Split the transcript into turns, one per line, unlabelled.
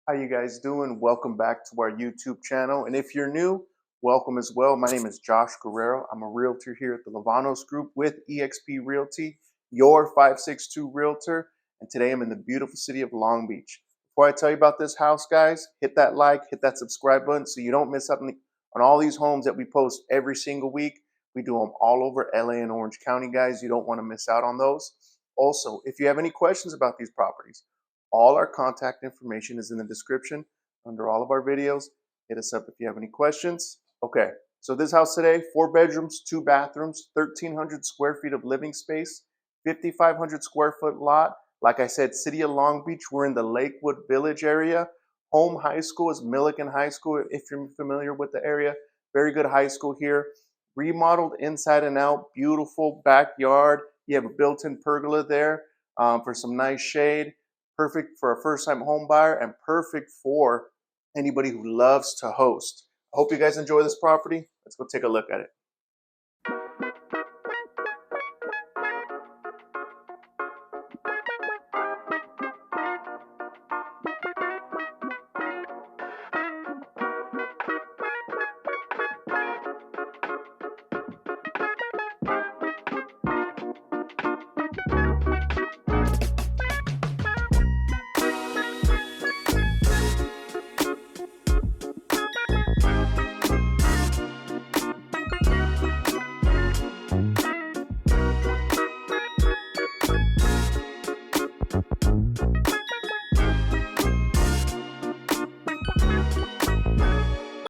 How you guys doing? Welcome back to our YouTube channel. And if you're new, welcome as well. My name is Josh Guerrero. I'm a realtor here at the Luevanos Group with eXp Realty, your 562 realtor. And today I'm in the beautiful city of Long Beach. Before I tell you about this house, guys, hit that like, hit that subscribe button so you don't miss out on all these homes that we post every single week. We do them all over LA and Orange County, guys. You don't want to miss out on those. Also, if you have any questions about these properties, all our contact information is in the description under all of our videos. Hit us up if you have any questions. Okay, so this house today, 4 bedrooms, 2 bathrooms, 1,300 square feet of living space, 5,500 square foot lot. Like I said, City of Long Beach, we're in the Lakewood Village area. Home high school is Millikan High School, if you're familiar with the area. Very good high school here. Remodeled inside and out, beautiful backyard. You have a built-in pergola there for some nice shade. Perfect for a first-time home buyer and perfect for anybody who loves to host. I hope you guys enjoy this property. Let's go take a look at it.